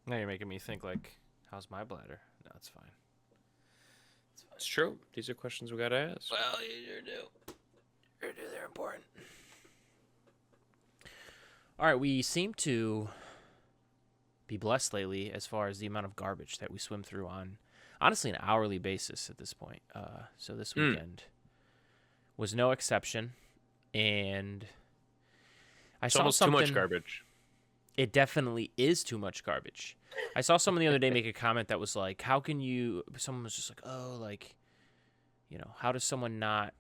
Now you're making me think, like, how's my bladder? No, it's fine. It's true. These are questions we gotta ask. Well, you sure do. Sure do. They're important. All right, we seem to be blessed lately as far as the amount of garbage that we swim through on, honestly, an hourly basis at this point. So this weekend was no exception, and I saw Almost something. too much garbage. It definitely is too much garbage. I saw someone the other day make a comment that was like, how can you, someone was just like, oh, like, how does someone not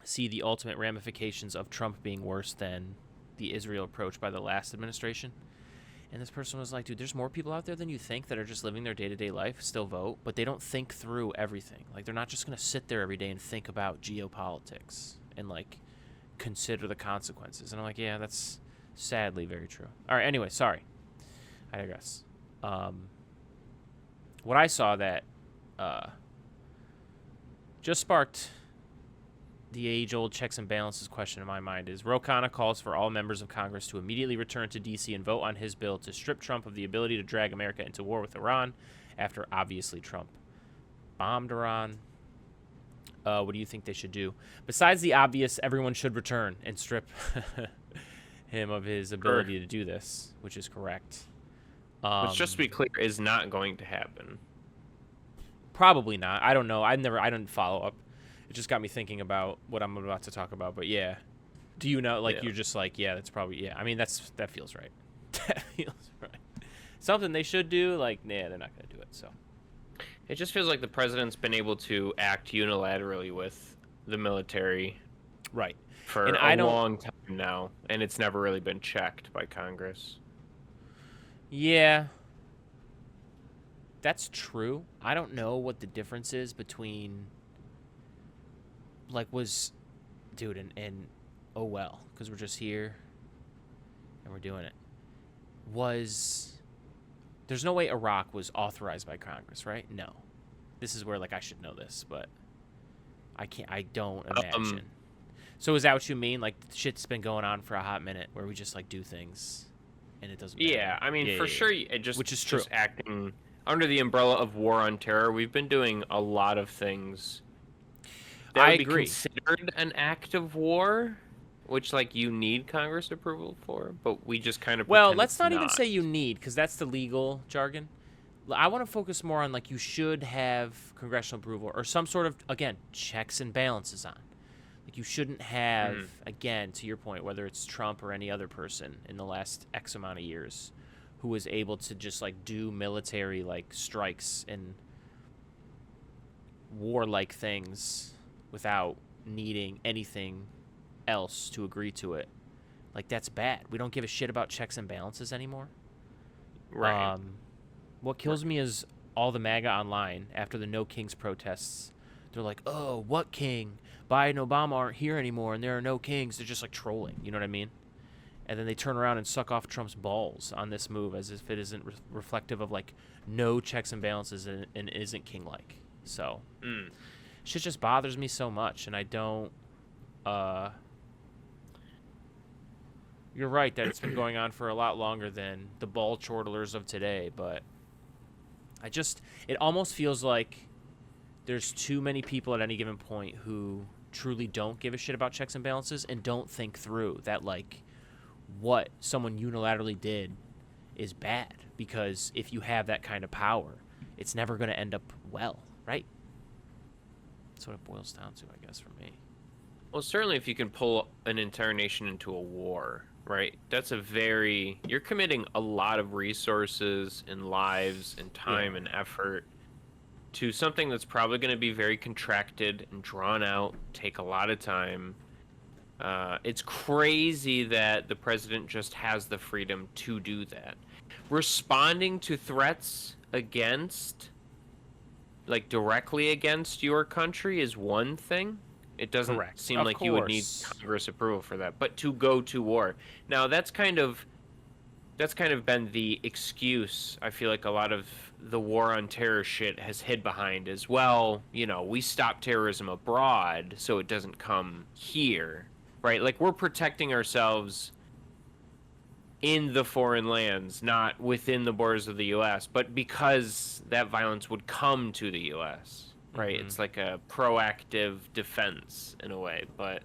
see the ultimate ramifications of Trump being worse than the Israel approach by the last administration? And this person was like, dude, there's more people out there than you think that are just living their day-to-day life, still vote, but they don't think through everything. Like, they're not just going to sit there every day and think about geopolitics and, like, consider the consequences. And I'm like, yeah, that's sadly very true. All right, anyway, sorry. I digress. What I saw that just sparked the age-old checks and balances question in my mind is Khanna calls for all members of Congress to immediately return to D.C. and vote on his bill to strip Trump of the ability to drag America into war with Iran after, obviously, Trump bombed Iran. What do you think they should do? Besides the obvious, everyone should return and strip him of his ability to do this, which is correct. Which, just to be clear, is not going to happen. Probably not. I don't know. I didn't follow up. It just got me thinking about what I'm about to talk about. But yeah, do you know? Like, you're just like, yeah, that's probably, yeah. I mean, that feels right. That feels right. Something they should do. Like, nah, they're not gonna do it. So it just feels like the president's been able to act unilaterally with the military, right, for a long time now, and it's never really been checked by Congress. Yeah, that's true. I don't know what the difference is between, like, dude, and oh well, because we're just here and we're doing it. There's no way Iraq was authorized by Congress, right? No. This is where, like, I should know this, but I don't imagine. So is that what you mean? Like, shit's been going on for a hot minute where we just, like, do things and it doesn't matter. Yeah, I mean, sure, which is true. Just acting under the umbrella of war on terror, we've been doing a lot of things that would be considered an act of war, which, like, you need Congress approval for, but we just kind of let's not even say you need, because that's the legal jargon. I want to focus more on, like, you should have congressional approval or some sort of, again, checks and balances on. Like, you shouldn't have, again, to your point, whether it's Trump or any other person in the last X amount of years who was able to just, like, do military, like, strikes and warlike things without needing anything else to agree to it. Like, that's bad. We don't give a shit about checks and balances anymore. Right. What kills me is all the MAGA online after the No Kings protests. They're like, oh, what king? Biden and Obama aren't here anymore, and there are no kings. They're just, like, trolling. You know what I mean? And then they turn around and suck off Trump's balls on this move as if it isn't reflective of, like, no checks and balances and isn't king-like. So, shit just bothers me so much, and I don't... You're right that it's been going on for a lot longer than the ball chortlers of today, but it almost feels like there's too many people at any given point who truly don't give a shit about checks and balances and don't think through that, like, what someone unilaterally did is bad, because if you have that kind of power, it's never going to end up well, right? That's what it boils down to, I guess, for me. Well, certainly if you can pull an entire nation into a war, right? You're committing a lot of resources and lives and time and effort to something that's probably going to be very contracted and drawn out, take a lot of time. It's crazy that the president just has the freedom to do that. Responding to threats against, like, directly against your country is one thing. It doesn't seem like you would need Congress approval for that. But to go to war, now that's kind of been the excuse. I feel like a lot of the war on terror shit has hid behind as well. You know, we stop terrorism abroad so it doesn't come here, right? Like, we're protecting ourselves in the foreign lands, not within the borders of the U.S., but because that violence would come to the U.S., right? Mhm. It's like a proactive defense in a way, but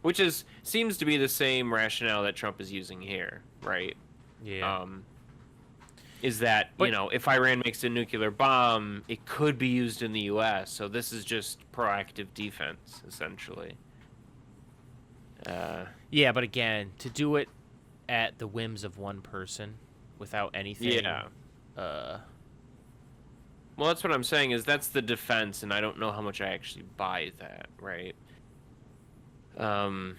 which seems to be the same rationale that Trump is using here, right? Yeah. Is that, But if Iran makes a nuclear bomb, it could be used in the U.S., so this is just proactive defense, essentially. yeah, but again, to do it at the whims of one person without anything. Yeah. Uh, Well, that's what I'm saying, is that's the defense, and I don't know how much I actually buy that, right? yeah,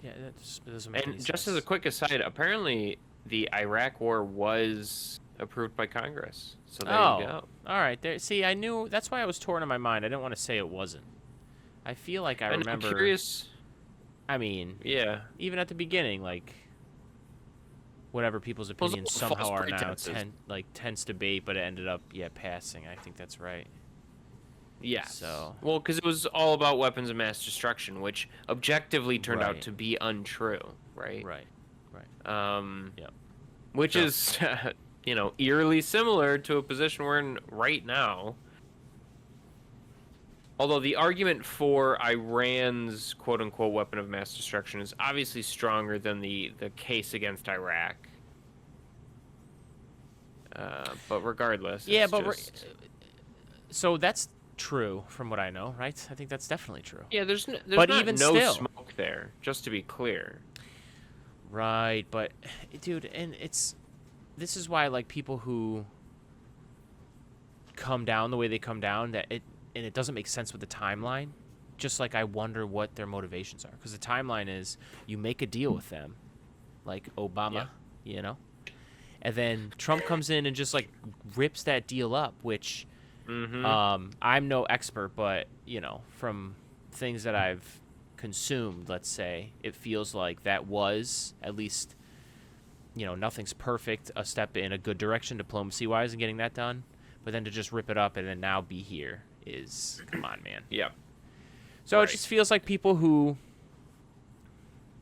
that doesn't make any And sense. just as a quick aside, apparently the Iraq War was approved by Congress. So there you go. All right. There. See, I knew that's why I was torn in my mind. I didn't want to say it wasn't. I feel like I And remember. I'm curious. I mean, Yeah. even at the beginning, like whatever people's opinions False somehow are now pretenses. tense debate, but it ended up passing. I think that's right. Yes. So- Well, because it was all about weapons of mass destruction, which objectively turned out Right. to be untrue, right? Right. Yep. Which Sure. is, eerily similar to a position we're in right now. Although the argument for Iran's quote-unquote weapon of mass destruction is obviously stronger than the case against Iraq. But regardless, Yeah, it's but just... so that's true from what I know, right? I think that's definitely true. Yeah, there's But not even no still- smoke there, just to be clear. Right, but dude, and this is why like people who come down the way they come down and it doesn't make sense with the timeline. Just like I wonder what their motivations are, because the timeline is you make a deal with them, like Obama, and then Trump comes in and just like rips that deal up, which I'm no expert, but from things that I've consumed, let's say, it feels like that was at least, nothing's perfect, a step in a good direction diplomacy wise and getting that done, but then to just rip it up and then now be here is, come on, man. Yeah. So Right. it just feels like people who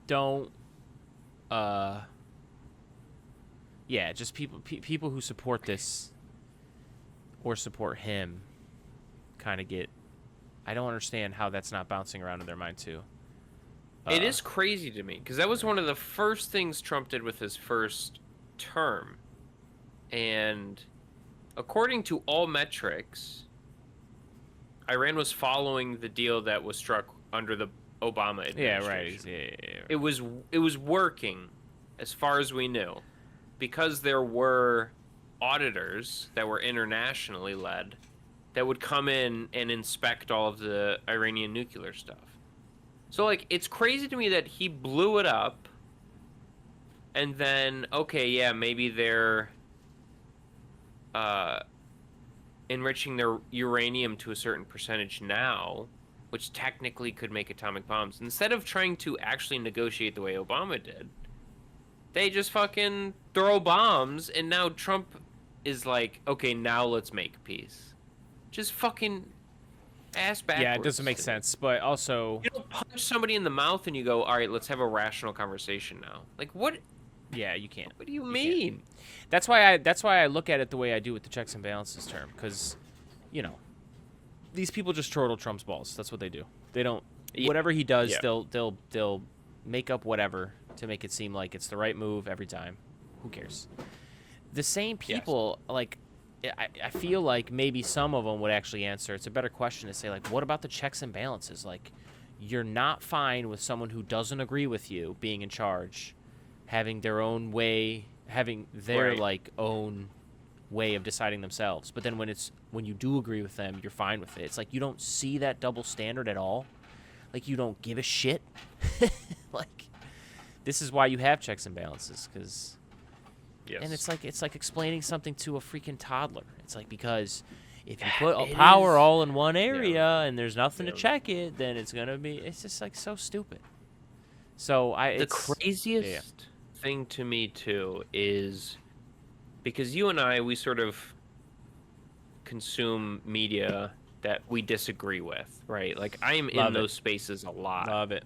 don't just people who support this or support him kind of get, I don't understand how that's not bouncing around in their mind too. It is crazy to me, because that was one of the first things Trump did with his first term. And according to all metrics, Iran was following the deal that was struck under the Obama administration. Yeah. It was working as far as we knew, because there were auditors that were internationally led that would come in and inspect all of the Iranian nuclear stuff. So, like, it's crazy to me that he blew it up, and then, okay, yeah, maybe they're enriching their uranium to a certain percentage now, which technically could make atomic bombs. Instead of trying to actually negotiate the way Obama did, they just fucking throw bombs, and now Trump is like, okay, now let's make peace. Just fucking ass backwards. Yeah, it doesn't make sense, but also You don't punch somebody in the mouth and you go, all right, let's have a rational conversation now. Like, what? yeah, you can't. What do you can't. mean? That's why I look at it the way I do with the checks and balances term, because these people just chortle Trump's balls. That's what they do. They don't whatever he does, Yeah. they'll make up whatever to make it seem like it's the right move every time. Who cares? The same people, like, I feel like maybe some of them would actually answer. It's a better question to say, like, what about the checks and balances? Like, you're not fine with someone who doesn't agree with you being in charge, having their own way, having their Right. like own way of deciding themselves. But then when you do agree with them, you're fine with it. It's like you don't see that double standard at all. Like, you don't give a shit. Like, this is why you have checks and balances, because. Yes. And it's like explaining something to a freaking toddler. It's like, because if you put It power is. all in one area and there's nothing Yeah. to check it, then it's gonna be. It's just like so stupid. So The craziest thing to me too is because you and I, we sort of consume media that we disagree with, right? Like, I am in Love it. those spaces a lot. Love it.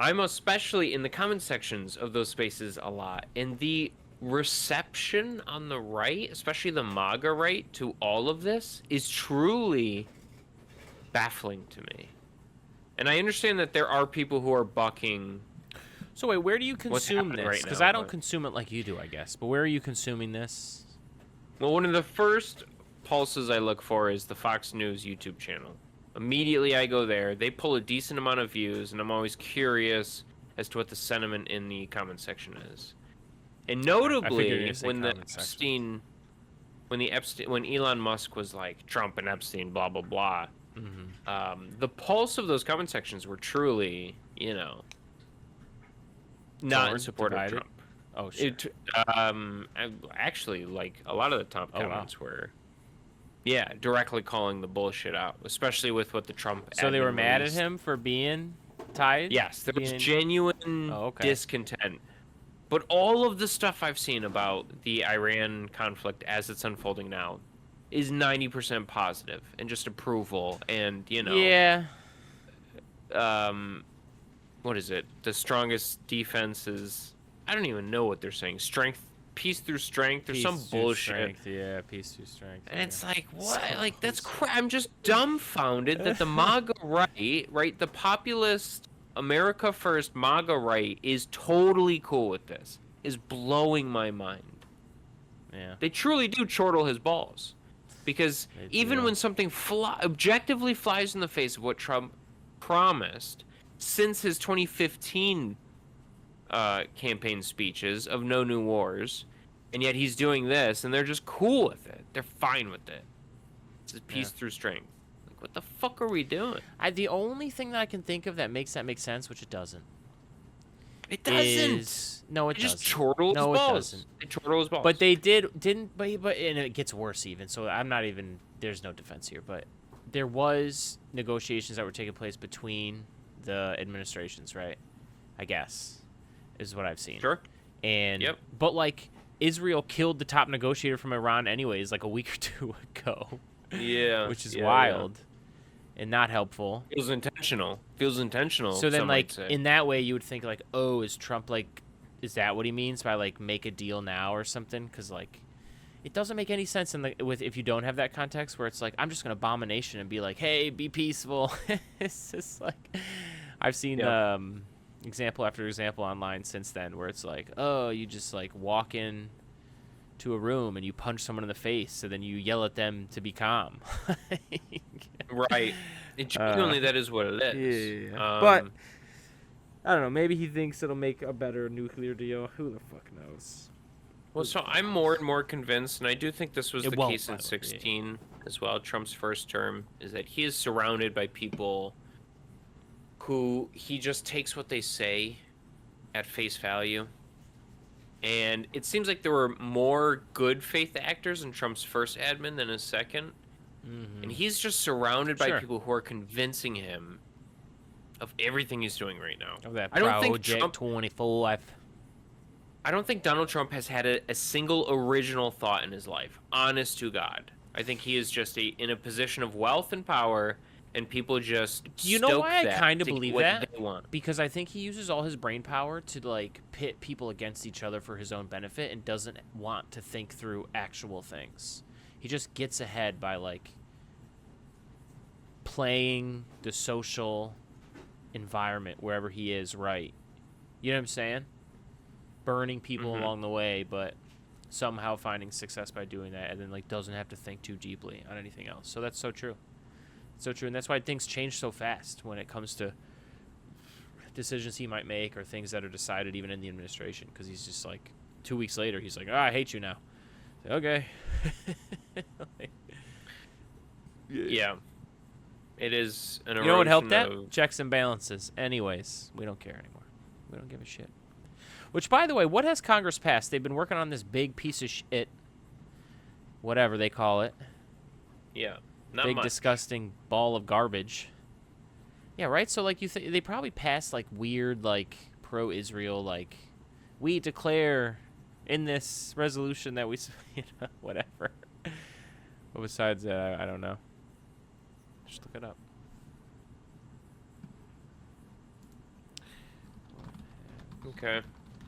I'm especially in the comment sections of those spaces a lot, and the reception on the right, especially the MAGA right, to all of this is truly baffling to me. And I understand that there are people who are bucking. So wait, where do you What's consume happening this? right Because now, I don't but- consume it like you do, I guess. But where are you consuming this? Well, one of the first pulses I look for is the Fox News YouTube channel. Immediately I go there. They pull a decent amount of views, and I'm always curious as to what the sentiment in the comment section is. And notably, when Elon Musk was like Trump and Epstein, blah blah blah, the pulse of those comment sections were truly, not in support of Trump. Oh shit. Actually, like a lot of the top comments wow. were, directly calling the bullshit out, especially with what the Trump. So they were admin mad at released. him for being tied? Yes, there was genuine discontent. But all of the stuff I've seen about the Iran conflict as it's unfolding now is 90% positive and just approval and, Yeah. What is it? The strongest defense is, I don't even know what they're saying. Peace through strength or some bullshit. Strength. Yeah, peace through strength. And it's like, what? Like, that's I'm just dumbfounded that the MAGA right, the populist, America First MAGA right is totally cool with this. Is blowing my mind. Yeah. They truly do chortle his balls. Because even when something objectively flies in the face of what Trump promised since his 2015 campaign speeches of no new wars, and yet he's doing this, and they're just cool with it. They're fine with it. It's peace through strength. Like, what the fuck are we doing? The only thing that I can think of that makes sense, which it doesn't. It doesn't. No, it doesn't. Just chortle his balls. It doesn't. They chortle his balls. But they didn't, and it gets worse even. So I'm not even. There's no defense here, but there was negotiations that were taking place between the administrations, right? I guess is what I've seen. Sure. And but like Israel killed the top negotiator from Iran anyways, like a week or two ago. Yeah. Which is wild. And not helpful. Feels intentional. So then, like, in that way, you would think, like, oh, is Trump, like, is that what he means by, like, make a deal now or something? Because, like, it doesn't make any sense if you don't have that context where it's like, I'm just going to bomb a nation and be like, hey, be peaceful. It's just like, I've seen example after example online since then where it's like, oh, you just, like, walk in to a room and you punch someone in the face and then you yell at them to be calm. Right. Genuinely, that is what it is. Yeah. But I don't know. Maybe he thinks it'll make a better nuclear deal. Who the fuck knows? Well, so I'm more and more convinced, and I do think this was the case in 2016 as well. Trump's first term is that he is surrounded by people who he just takes what they say at face value. And it seems like there were more good faith actors in Trump's first admin than his second. And he's just surrounded by people who are convincing him of everything he's doing right now. Oh, that I don't think Project 24. I don't think Donald Trump has had a single original thought in his life. Honest to God. I think he is just in a position of wealth and power, and people just Do you know why I kind of to believe get what that? they want. Because I think he uses all his brain power to, like, pit people against each other for his own benefit and doesn't want to think through actual things. He just gets ahead by, like, playing the social environment wherever he is right. You know what I'm saying? Burning people along the way, but somehow finding success by doing that, and then, like, doesn't have to think too deeply on anything else. So that's so true. So true, and that's why things change so fast when it comes to decisions he might make or things that are decided even in the administration, because he's just like 2 weeks later he's like, I hate you now. Okay. Yeah. It is an erosion. You know what helped that? of- Checks and balances. Anyways, we don't care anymore. We don't give a shit. Which, by the way, what has Congress passed? They've been working on this big piece of shit, whatever they call it. Yeah. Not Big much. disgusting ball of garbage. Yeah, right? So, like, they probably passed, like, weird, like, pro-Israel, like, we declare in this resolution that we, whatever. But besides that, I don't know. Just look it up. Okay.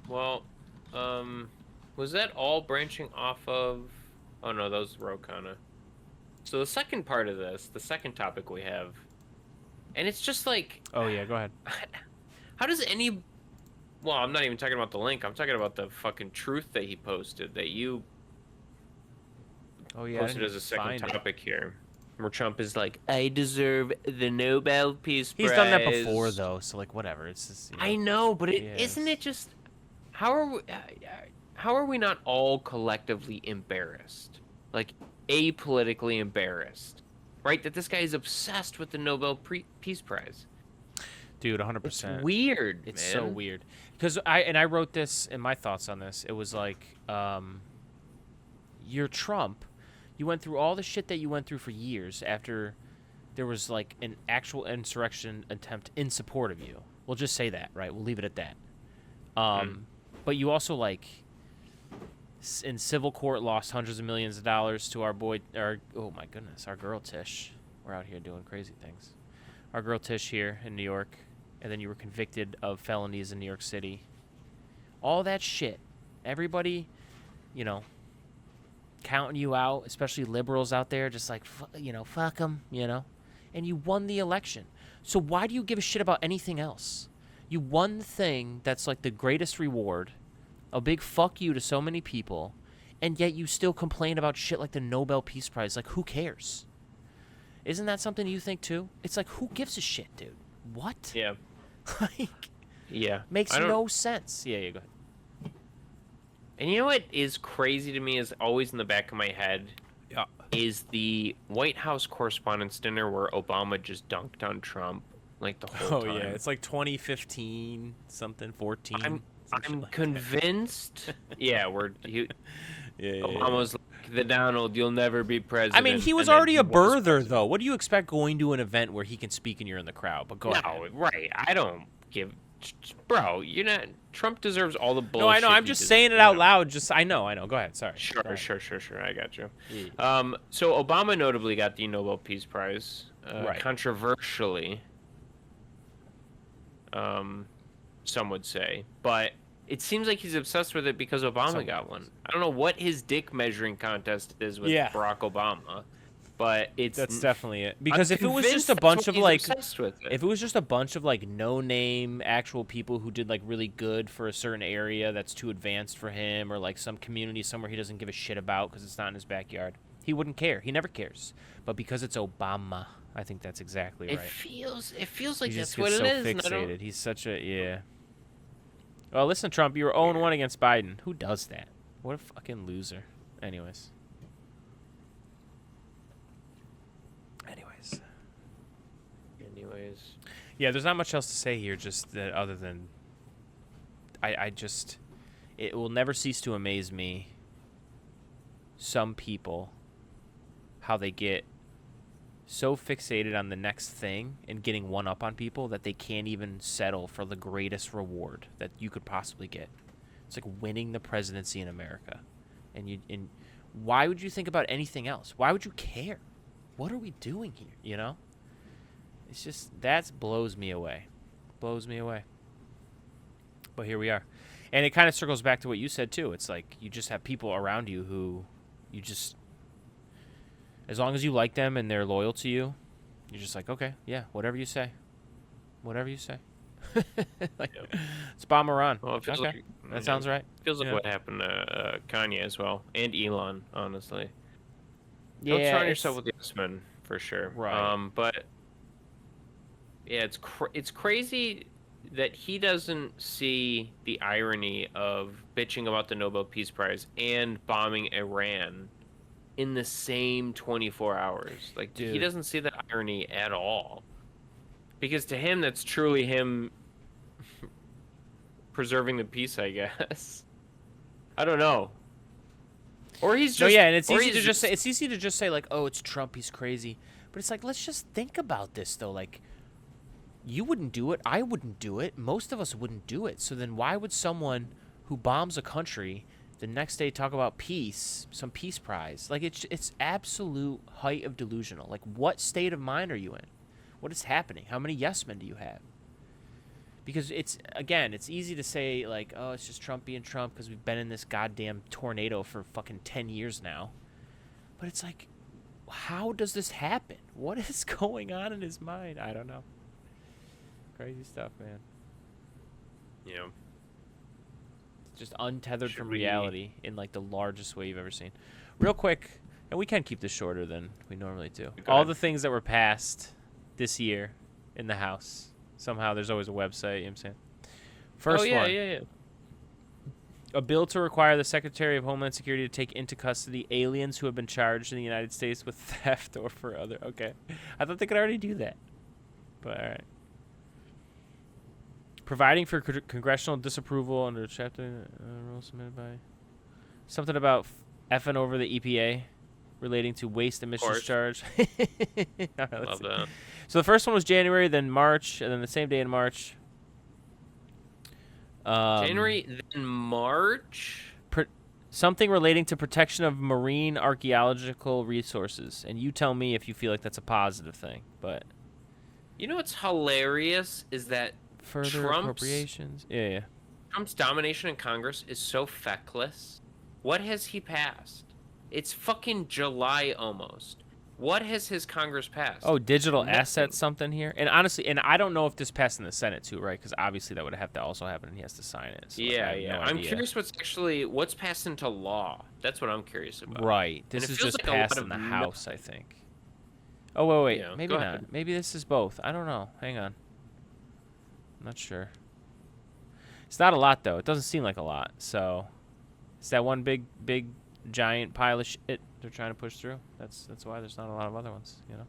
Well, was that all branching off of? Oh no, that was Khanna. So the second part of this, the second topic we have, and it's just like, Oh yeah, go ahead. how does any? Well, I'm not even talking about the link. I'm talking about the fucking truth that he posted that you Oh yeah, I posted didn't as a even second find it. topic here, where Trump is like, I deserve the Nobel Peace He's done that before Prize. though, so like whatever. It's just I know, but isn't yes. it just how are we not all collectively embarrassed, like apolitically embarrassed, right? That this guy is obsessed with the Nobel Peace Prize. Dude, It's 100%. weird, It's man. so weird. Because I wrote this in my thoughts on this. It was like, you're Trump. You went through all the shit that you went through for years after there was like an actual insurrection attempt in support of you. We'll just say that, right? We'll leave it at that. But you also like in civil court lost hundreds of millions of dollars to our boy, oh my goodness, our girl Tish. We're out here doing crazy things. Our girl Tish here in New York, and then you were convicted of felonies in New York City. All that shit. Everybody, counting you out, especially liberals out there, just like, fuck them, And you won the election. So why do you give a shit about anything else? You won the thing that's like the greatest reward, a big fuck you to so many people, and yet you still complain about shit like the Nobel Peace Prize. Like, who cares? Isn't that something you think too? It's like, who gives a shit, dude? What? Yeah. Like, Yeah. makes no sense. Yeah, go ahead. And you know what is crazy to me is always in the back of my head is the White House Correspondents' Dinner where Obama just dunked on Trump like the whole time. Oh yeah, it's like 2015 something, 14. I'm like convinced. Yeah, yeah. Obama's like, the Donald, you'll never be president. I mean, he was already a birther, though. What do you expect going to an event where he can speak and you're in the crowd? But go ahead. No, right. I don't give... Bro, you're not... Trump deserves all the bullshit. No, I know. I'm just saying it out loud. I know. Go ahead. Sorry. Sure. Go ahead. I got you. Yeah. So Obama notably got the Nobel Peace Prize. Right. Controversially, some would say. But it seems like he's obsessed with it because Obama got one. I don't know what his dick measuring contest is with Barack Obama. But that's definitely it. Because if it was just a bunch of like, if it was just a bunch of like no-name actual people who did like really good for a certain area that's too advanced for him, or like some community somewhere he doesn't give a shit about because it's not in his backyard, he wouldn't care. He never cares. But because it's Obama, I think that's exactly right. It feels like that's what it is. He's so fixated. He's such a Well, listen, Trump, you were 0-1 against Biden. Who does that? What a fucking loser. Anyways. Yeah, there's not much else to say here, just that other than it will never cease to amaze me, some people, how they get so fixated on the next thing and getting one up on people that they can't even settle for the greatest reward that you could possibly get. It's like winning the presidency in America. And why would you think about anything else? Why would you care? What are we doing here, It's just, that blows me away. Blows me away. But here we are. And it kind of circles back to what you said, too. It's like you just have people around you who you just, as long as you like them and they're loyal to you, you're just like, okay, yeah, whatever you say. Whatever you say. It's bomb Iran. Well, okay, like, that sounds right. Feels like what happened to Khanna as well. And Elon, honestly. Yeah, don't surround yourself with yes men, for sure. Right. But... yeah, it's crazy that he doesn't see the irony of bitching about the Nobel Peace Prize and bombing Iran in the same 24 hours. Like, dude, he doesn't see that irony at all. Because to him, that's truly him preserving the peace, I guess. I don't know. Or he's just... and it's easy to just say, like, oh, it's Trump, he's crazy. But it's like, let's just think about this, though. Like, you wouldn't do it. I wouldn't do it. Most of us wouldn't do it. So then why would someone who bombs a country the next day talk about peace, some peace prize? Like, it's absolute height of delusional. Like, what state of mind are you in? What is happening? How many yes men do you have? Because it's easy to say like, oh, it's just Trump being Trump because we've been in this goddamn tornado for fucking 10 years now. But it's like, how does this happen? What is going on in his mind? I don't know. Crazy stuff, man. Yeah. Just untethered from reality in like the largest way you've ever seen. Real quick, and we can keep this shorter than we normally do. All the things that were passed this year in the House. Somehow there's always a website, you know what I'm saying? First one. Yeah. A bill to require the Secretary of Homeland Security to take into custody aliens who have been charged in the United States with theft or for other... Okay. I thought they could already do that. But, all right. Providing for congressional disapproval under chapter rule submitted by... Something about effing over the EPA relating to waste emissions charge. Right, love that. So the first one was January, then March, and then the same day in March. January, then March? Something relating to protection of marine archaeological resources. And you tell me if you feel like that's a positive thing. But you know what's hilarious is that further appropriations. Yeah. Trump's domination in Congress is so feckless. What has he passed? It's fucking July almost. What has his Congress passed? Oh, digital assets something here. And honestly, and I don't know if this passed in the Senate too, right? Because obviously that would have to also happen and he has to sign it. So yeah. I'm curious what's passed into law. That's what I'm curious about. Right. This is just passed in the House, I think. Oh, wait. Yeah, maybe not. Ahead. Maybe this is both. I don't know. Hang on. I'm not sure. It's not a lot, though. It doesn't seem like a lot. So it's that one big giant pile of shit they're trying to push through. That's why there's not a lot of other ones, you know.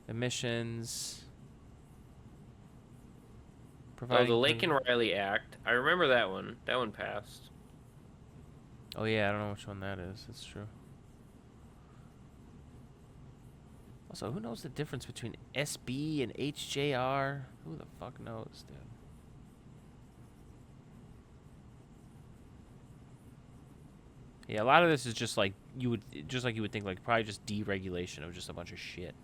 Emissions. Oh, the Lake and Riley Act. I remember that one. That one passed. Oh yeah, I don't know which one that is. That's true. Also, who knows the difference between SB and HJR? Who the fuck knows, dude? Yeah, a lot of this is just like you would think, like probably just deregulation of just a bunch of shit.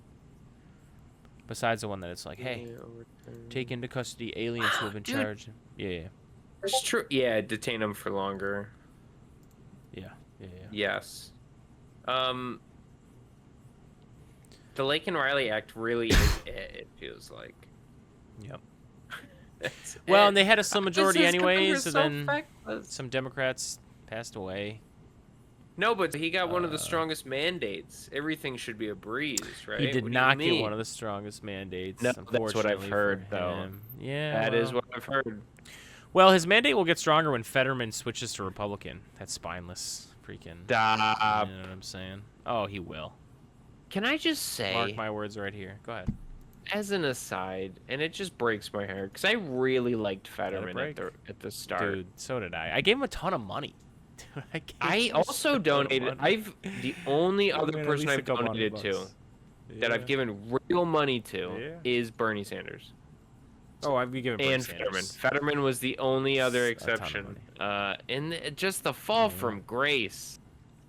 Besides the one that it's like, hey, take into custody aliens who have been charged. Yeah. It's true. Yeah, detain them for longer. Yeah. Yes. The Lake and Riley Act really is it feels like. Yep. Well, and they had a slim majority anyways, and then some Democrats passed away. No, but he got one of the strongest mandates. Everything should be a breeze, right? He did not get one of the strongest mandates. No, that's what I've heard, though. Yeah, that is what I've heard. Well, his mandate will get stronger when Fetterman switches to Republican. That spineless freaking. Stop. You know what I'm saying? Oh, he will. Can I just say? Mark my words right here. Go ahead. As an aside, and it just breaks my heart because I really liked Fetterman at the start. Dude, so did I. I gave him a ton of money. I also donated. The only other person I've donated to that I've given real money to is Bernie Sanders. Oh, I've given Bernie and Sanders. Fetterman was the only other exception. And just the fall from grace.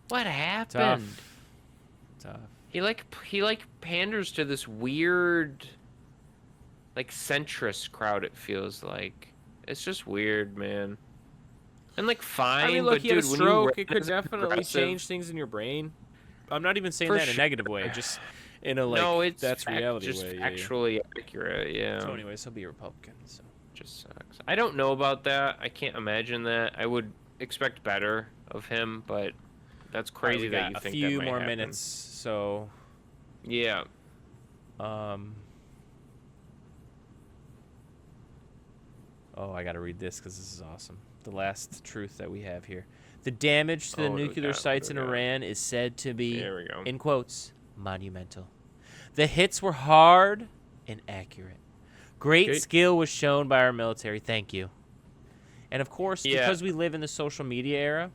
What happened? Tough. He panders to this weird, like centrist crowd. It feels like it's just weird, man. And like fine, I mean, look, but he dude, had a stroke. It could when definitely change things in your brain. I'm not even saying that in a negative way, just in a like that's reality just way. Actually accurate, yeah. So anyways, he'll be a Republican. So just sucks. I don't know about that. I can't imagine that. I would expect better of him, but that's crazy that you think that might happen. A few more minutes, so yeah. Oh, I gotta read this because this is awesome. The last truth that we have here. The damage to the nuclear sites in Iran is said to be, in quotes, monumental. The hits were hard and accurate. Great skill was shown by our military. Thank you. And of course, because we live in the social media era,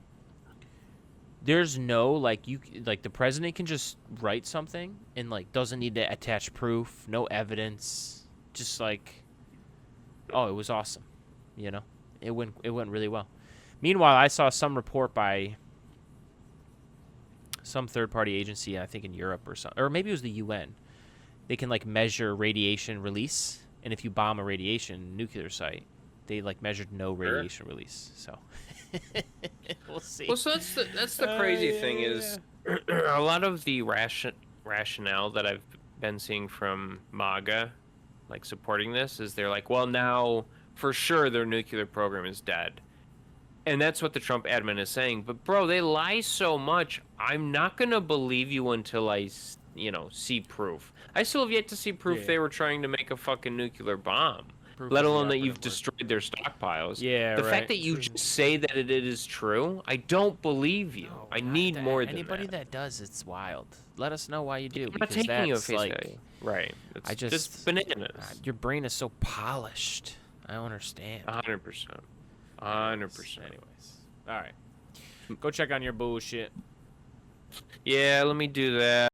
there's no the president can just write something and doesn't need to attach proof, no evidence, just oh, it was awesome, you know. It went really well. Meanwhile, I saw some report by some third-party agency, I think in Europe or maybe it was the UN, they can like measure radiation release, and if you bomb a radiation nuclear site, they like measured no radiation release. So we'll see. Well, so that's the crazy thing is a lot of the rationale that I've been seeing from MAGA, like supporting this, is they're like, well, now for sure their nuclear program is dead. And that's what the Trump admin is saying. But bro, they lie so much. I'm not gonna believe you until I, see proof. I still have yet to see proof they were trying to make a fucking nuclear bomb. Proof Let is the alone that operative you've word. destroyed their stockpiles. Yeah, the right. fact that you just say that it is true, I don't believe you. No, I not need that. more than Anybody that. that does, it's wild. Let us know why you do. I'm not Because taking you at that's face like, value. Right. It's I just bananas. your brain is so polished. I don't understand. 100%. 100%. Anyways, all right. Go check on your bullshit. Yeah, let me do that.